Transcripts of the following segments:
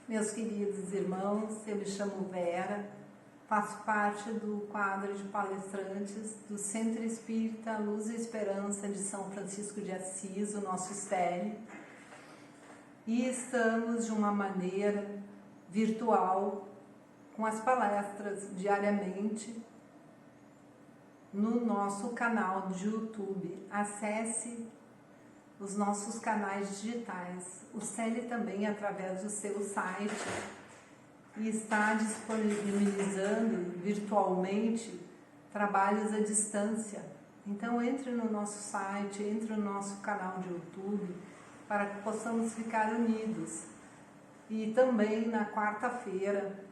Meus queridos irmãos, eu me chamo Vera, faço parte do quadro de palestrantes do Centro Espírita Luz e Esperança de São Francisco de Assis, o nosso STEL, e estamos de uma maneira virtual, com as palestras diariamente, no nosso canal de YouTube. Acesse os nossos canais digitais. O CEL também, através do seu site, está disponibilizando virtualmente trabalhos à distância. Então entre no nosso site, entre no nosso canal de YouTube, para que possamos ficar unidos. E também na quarta-feira,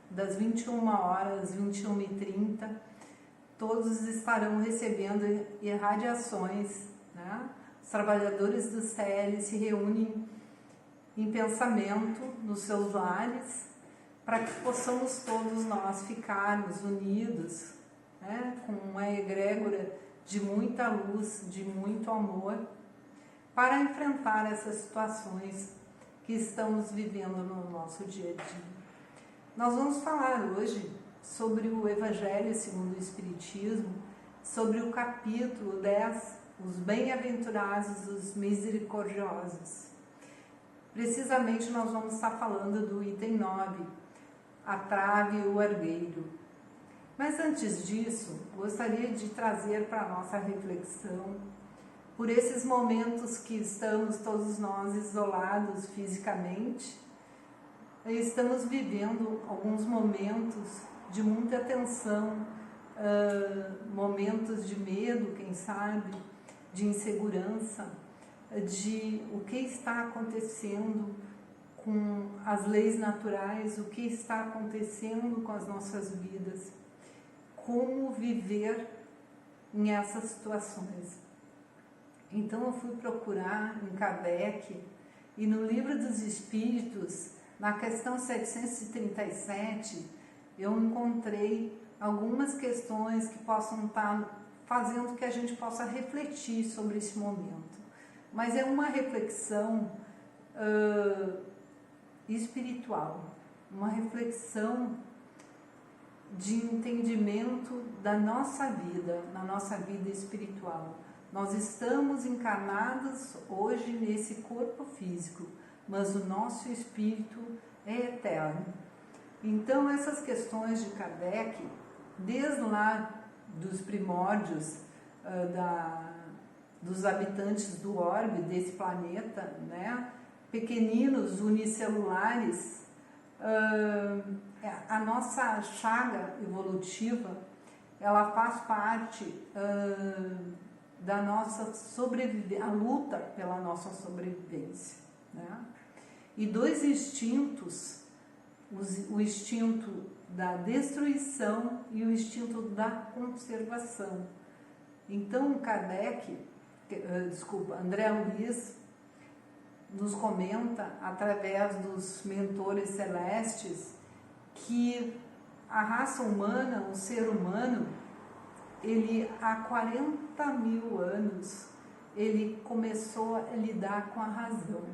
das 21 horas, 21h30, todos estarão recebendo irradiações, né? Os trabalhadores do CEL se reúnem em pensamento nos seus lares para que possamos todos nós ficarmos unidos, né? Com uma egrégora de muita luz, de muito amor, para enfrentar essas situações que estamos vivendo no nosso dia a dia. Nós vamos falar hoje sobre o Evangelho segundo o Espiritismo, sobre o capítulo 10, os bem-aventurados, os misericordiosos. Precisamente nós vamos estar falando do item 9, a trave e o argueiro. Mas antes disso, gostaria de trazer para a nossa reflexão, por esses momentos que estamos todos nós isolados fisicamente, estamos vivendo alguns momentos de muita tensão, momentos de medo, quem sabe, de insegurança, de o que está acontecendo com as leis naturais, o que está acontecendo com as nossas vidas, como viver em essas situações. Então eu fui procurar em Kardec e no Livro dos Espíritos, na questão 737, eu encontrei algumas questões que possam estar fazendo que a gente possa refletir sobre esse momento. Mas é uma reflexão espiritual, uma reflexão de entendimento da nossa vida, na nossa vida espiritual. Nós estamos encarnados hoje nesse corpo físico, mas o nosso espírito é eterno. Então essas questões de Kardec, desde lá dos primórdios dos habitantes do orbe desse planeta, né? Pequeninos, unicelulares, a nossa chaga evolutiva, ela faz parte da nossa sobrevivência, a luta pela nossa sobrevivência, né? E dois instintos, o instinto da destruição e o instinto da conservação. Então André Luiz nos comenta, através dos mentores celestes, que a raça humana, o ser humano, ele há 40 mil anos, ele começou a lidar com a razão.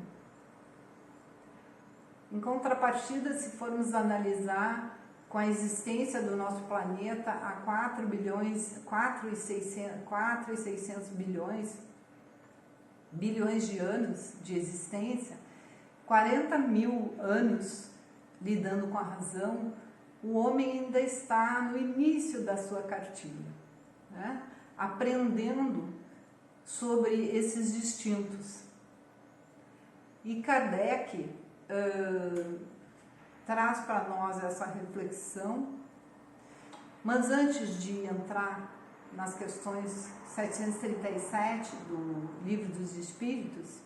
Em contrapartida, se formos analisar com a existência do nosso planeta há 4,600 bilhões de anos de existência, 40 mil anos lidando com a razão, o homem ainda está no início da sua cartilha, né? Aprendendo sobre esses instintos. E Kardec traz para nós essa reflexão, mas antes de entrar nas questões 737 do Livro dos Espíritos,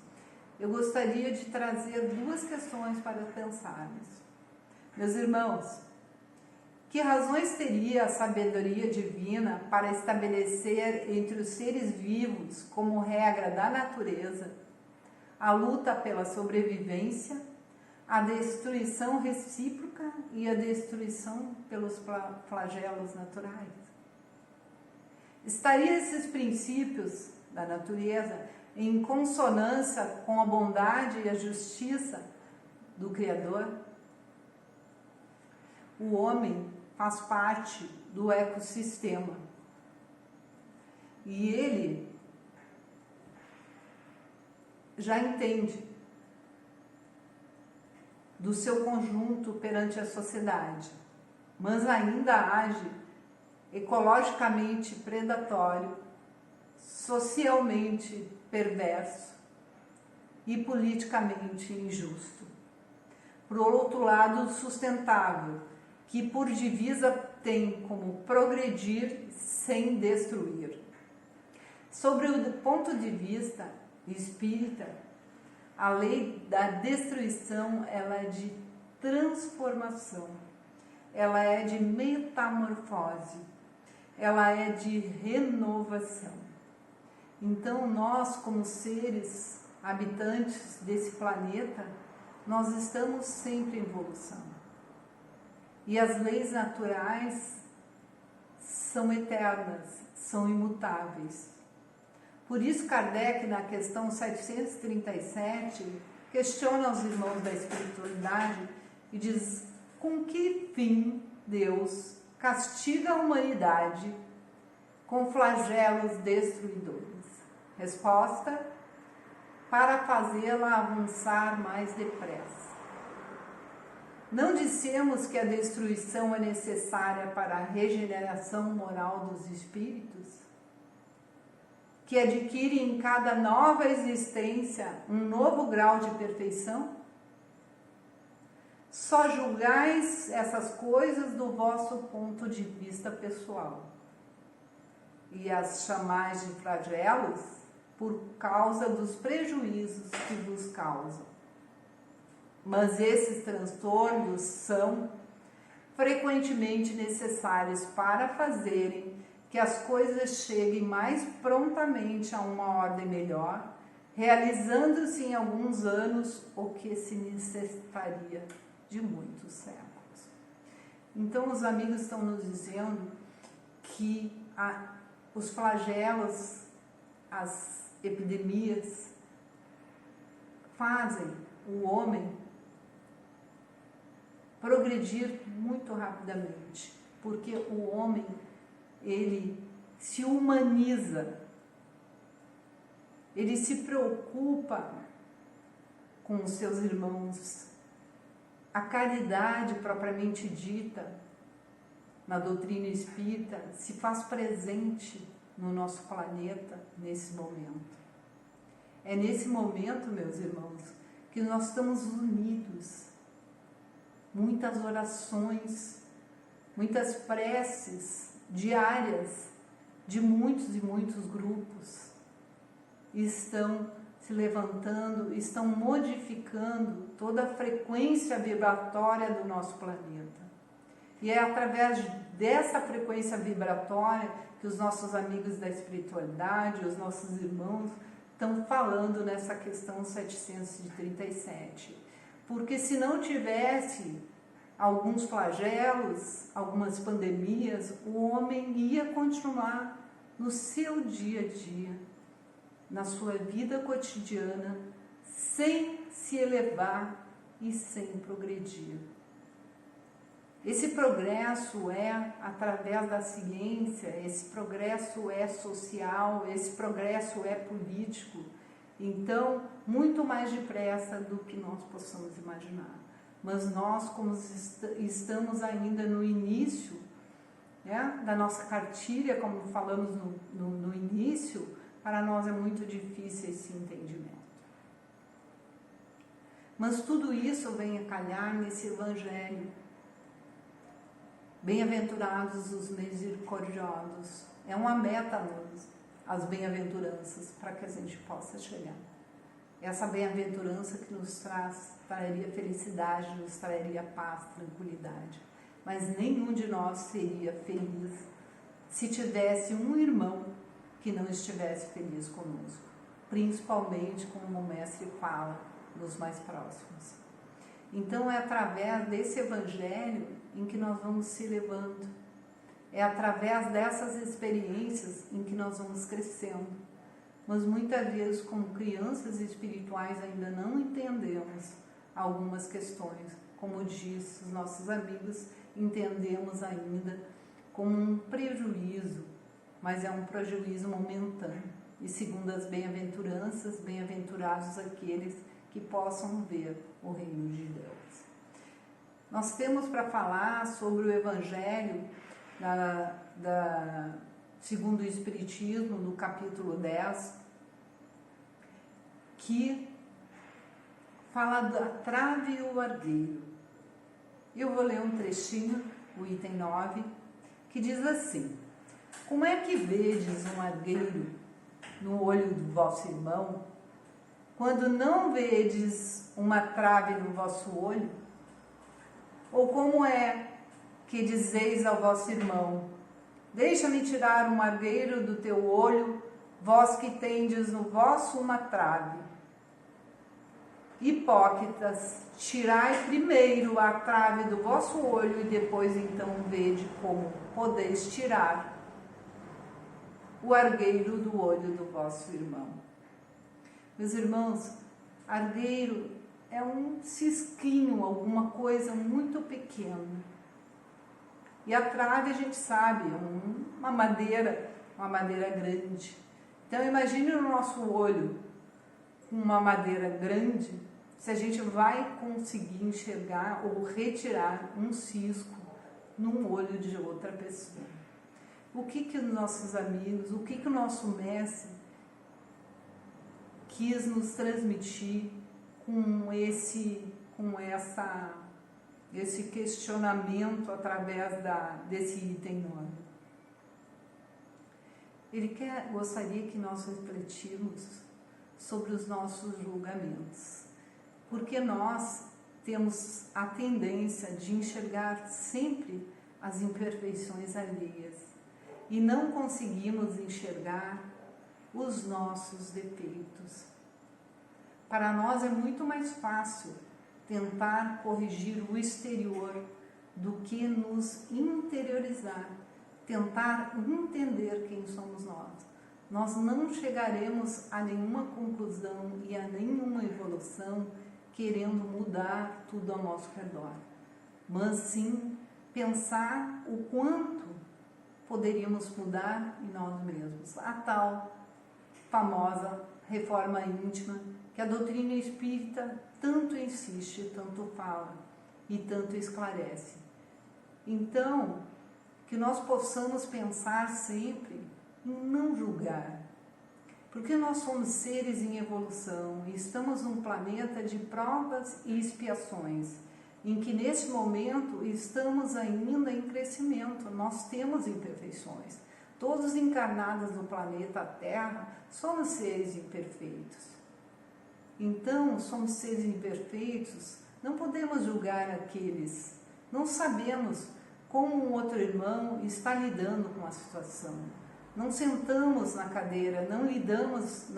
eu gostaria de trazer duas questões para pensarmos. Meus irmãos, que razões teria a sabedoria divina para estabelecer entre os seres vivos, como regra da natureza, a luta pela sobrevivência, a destruição recíproca e a destruição pelos flagelos naturais? Estariam esses princípios da natureza em consonância com a bondade e a justiça do Criador? O homem faz parte do ecossistema e ele já entende do seu conjunto perante a sociedade, mas ainda age ecologicamente predatório, socialmente perverso e politicamente injusto. Por outro lado, sustentável, que por divisa tem como progredir sem destruir. Sobre o ponto de vista espírita, a lei da destruição ela é de transformação, ela é de metamorfose, ela é de renovação. Então nós, como seres habitantes desse planeta, nós estamos sempre em evolução. E as leis naturais são eternas, são imutáveis. Por isso Kardec, na questão 737, questiona os irmãos da espiritualidade e diz: com que fim Deus castiga a humanidade com flagelos destruidores? Resposta: para fazê-la avançar mais depressa. Não dissemos que a destruição é necessária para a regeneração moral dos espíritos? Que adquire em cada nova existência um novo grau de perfeição? Só julgais essas coisas do vosso ponto de vista pessoal e as chamais de flagelos por causa dos prejuízos que vos causam. Mas esses transtornos são frequentemente necessários para fazerem que as coisas cheguem mais prontamente a uma ordem melhor, realizando-se em alguns anos o que se necessitaria de muitos séculos. Então os amigos estão nos dizendo que os flagelos, as epidemias fazem o homem progredir muito rapidamente, porque o homem ele se humaniza, ele se preocupa com os seus irmãos. A caridade propriamente dita na doutrina espírita se faz presente no nosso planeta nesse momento. É nesse momento, meus irmãos, que nós estamos unidos. Muitas orações, muitas preces diárias de muitos e muitos grupos estão se levantando, estão modificando toda a frequência vibratória do nosso planeta. E é através dessa frequência vibratória que os nossos amigos da espiritualidade, os nossos irmãos, estão falando nessa questão 737. Porque se não tivesse alguns flagelos, algumas pandemias, o homem ia continuar no seu dia a dia, na sua vida cotidiana, sem se elevar e sem progredir. Esse progresso é através da ciência, esse progresso é social, esse progresso é político, então muito mais depressa do que nós possamos imaginar. Mas nós, como estamos ainda no início, né, da nossa cartilha, como falamos no início, para nós é muito difícil esse entendimento. Mas tudo isso vem a calhar nesse evangelho. Bem-aventurados os misericordiosos. É uma meta as bem-aventuranças para que a gente possa chegar. Essa bem-aventurança que nos traria felicidade, nos traria paz, tranquilidade. Mas nenhum de nós seria feliz se tivesse um irmão que não estivesse feliz conosco. Principalmente, como o mestre fala, nos mais próximos. Então é através desse evangelho em que nós vamos se levando. É através dessas experiências em que nós vamos crescendo. Mas muitas vezes, como crianças espirituais, ainda não entendemos algumas questões. Como diz os nossos amigos, entendemos ainda como um prejuízo, mas é um prejuízo momentâneo. E segundo as bem-aventuranças, bem-aventurados aqueles que possam ver o reino de Deus. Nós temos para falar sobre o Evangelho segundo o Espiritismo, no capítulo 10, que fala da trave e o argueiro. Eu vou ler um trechinho, o item 9, que diz assim: como é que vedes um argueiro no olho do vosso irmão, quando não vedes uma trave no vosso olho? Ou como é que dizeis ao vosso irmão: deixa-me tirar um argueiro do teu olho, vós que tendes no vosso uma trave? Hipócritas, tirai primeiro a trave do vosso olho e depois então vede como podeis tirar o argueiro do olho do vosso irmão. Meus irmãos, argueiro é um cisquinho, alguma coisa muito pequena. E a trave, a gente sabe, é uma madeira grande. Então imagine no nosso olho com uma madeira grande, se a gente vai conseguir enxergar ou retirar um cisco num olho de outra pessoa. O que os nossos amigos, o que o nosso mestre quis nos transmitir com esse questionamento através desse item 9? Ele gostaria que nós refletirmos sobre os nossos julgamentos, porque nós temos a tendência de enxergar sempre as imperfeições alheias e não conseguimos enxergar os nossos defeitos. Para nós é muito mais fácil tentar corrigir o exterior do que nos interiorizar, tentar entender quem somos nós. Nós não chegaremos a nenhuma conclusão e a nenhuma evolução querendo mudar tudo ao nosso redor, mas sim pensar o quanto poderíamos mudar em nós mesmos. A tal famosa reforma íntima que a doutrina espírita tanto insiste, tanto fala e tanto esclarece. Então, que nós possamos pensar sempre em não julgar, porque nós somos seres em evolução e estamos num planeta de provas e expiações, em que neste momento estamos ainda em crescimento. Nós temos imperfeições. Todos encarnados no planeta Terra somos seres imperfeitos. Então, somos seres imperfeitos, não podemos julgar aqueles, não sabemos como um outro irmão está lidando com a situação. Não sentamos na cadeira, não lidamos,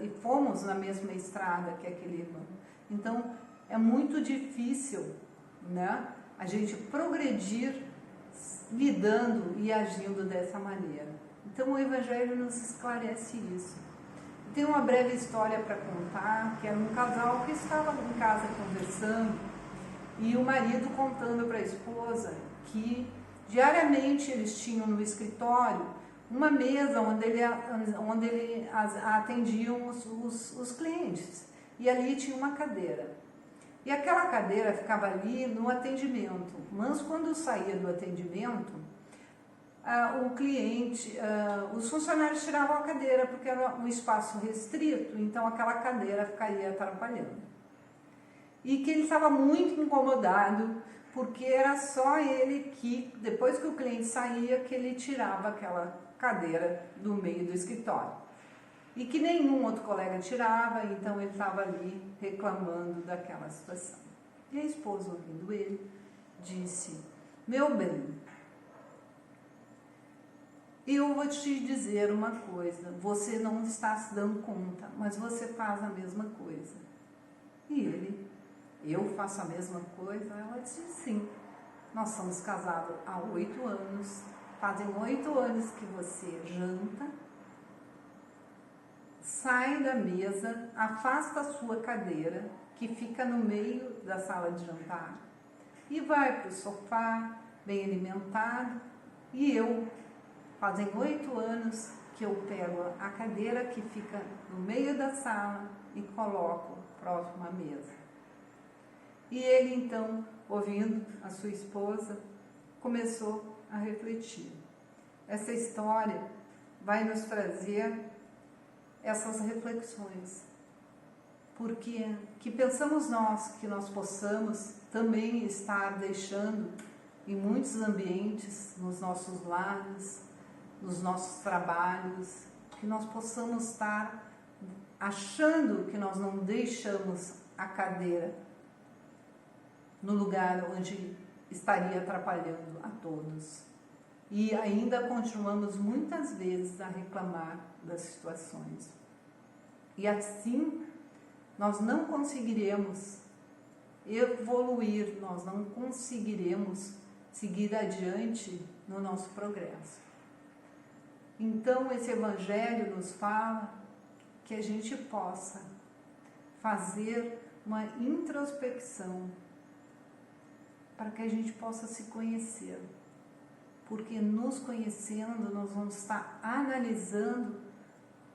e fomos na mesma estrada que aquele irmão. Então, é muito difícil, né, a gente progredir lidando e agindo dessa maneira. Então, o Evangelho nos esclarece isso. Tem uma breve história para contar, que era um casal que estava em casa conversando e o marido contando para a esposa que diariamente eles tinham no escritório uma mesa onde ele atendiam os clientes, e ali tinha uma cadeira. E aquela cadeira ficava ali no atendimento, mas quando saía do atendimento, o cliente, os funcionários tiravam a cadeira porque era um espaço restrito, então aquela cadeira ficaria atrapalhando. E que ele estava muito incomodado, porque era só ele que, depois que o cliente saía, que ele tirava aquela cadeira do meio do escritório. E que nenhum outro colega tirava, então ele estava ali reclamando daquela situação. E a esposa, ouvindo ele, disse: meu bem, eu vou te dizer uma coisa, você não está se dando conta, mas você faz a mesma coisa. E ele: eu faço a mesma coisa? Ela disse: sim, nós somos casados há 8 anos, fazem 8 anos que você janta, sai da mesa, afasta a sua cadeira, que fica no meio da sala de jantar. E vai para o sofá, bem alimentado, e eu, fazem 8 anos que eu pego a cadeira que fica no meio da sala e coloco próximo à mesa. E ele então, ouvindo a sua esposa, começou a refletir. Essa história vai nos trazer essas reflexões. Porque que pensamos nós que nós possamos também estar deixando em muitos ambientes, nos nossos lares, nos nossos trabalhos, que nós possamos estar achando que nós não deixamos a cadeira no lugar onde estaria atrapalhando a todos. E ainda continuamos muitas vezes a reclamar das situações. E assim nós não conseguiremos evoluir, nós não conseguiremos seguir adiante no nosso progresso. Então esse Evangelho nos fala que a gente possa fazer uma introspecção para que a gente possa se conhecer. Porque nos conhecendo, nós vamos estar analisando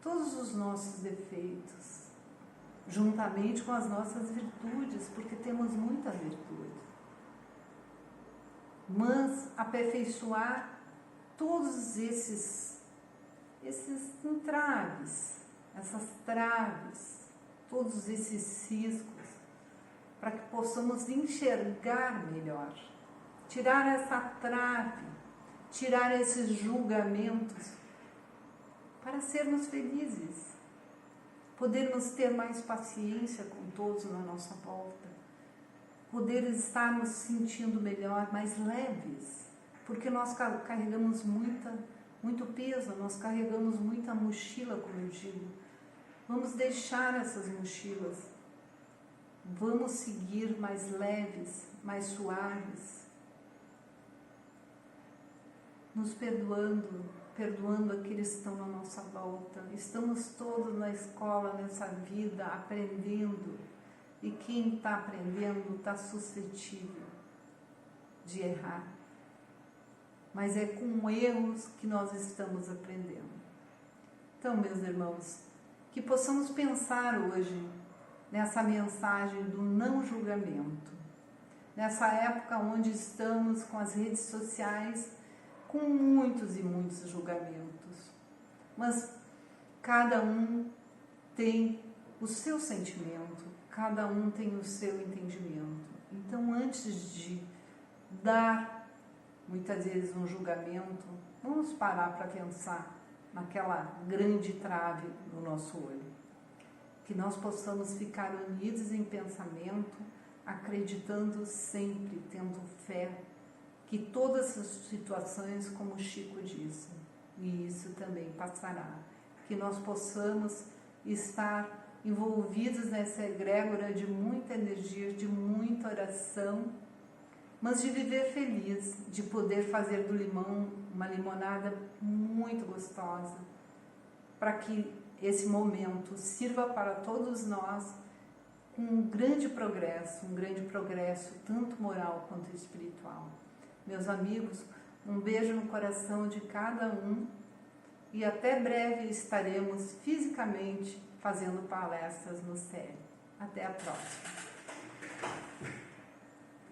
todos os nossos defeitos, juntamente com as nossas virtudes, porque temos muita virtude. Mas aperfeiçoar todos esses entraves, essas traves, todos esses ciscos, para que possamos enxergar melhor, tirar essa trave, tirar esses julgamentos, para sermos felizes, podermos ter mais paciência com todos na nossa volta, poder estar nos sentindo melhor, mais leves, porque nós carregamos muito peso, nós carregamos muita mochila, como eu digo. Vamos deixar essas mochilas, vamos seguir mais leves, mais suaves, nos perdoando aqueles que estão na nossa volta. Estamos todos na escola, nessa vida, aprendendo. E quem está aprendendo está suscetível de errar. Mas é com erros que nós estamos aprendendo. Então, meus irmãos, que possamos pensar hoje nessa mensagem do não julgamento. Nessa época onde estamos com as redes sociais, com muitos e muitos julgamentos. Mas cada um tem o seu sentimento, cada um tem o seu entendimento. Então, antes de dar, muitas vezes, um julgamento, vamos parar para pensar naquela grande trave no nosso olho. Que nós possamos ficar unidos em pensamento, acreditando sempre, tendo fé, que todas as situações, como o Chico disse, e isso também passará, que nós possamos estar envolvidos nessa egrégora de muita energia, de muita oração, mas de viver feliz, de poder fazer do limão uma limonada muito gostosa, para que esse momento sirva para todos nós com um grande progresso tanto moral quanto espiritual. Meus amigos, um beijo no coração de cada um e até breve estaremos fisicamente fazendo palestras no CEL. Até a próxima!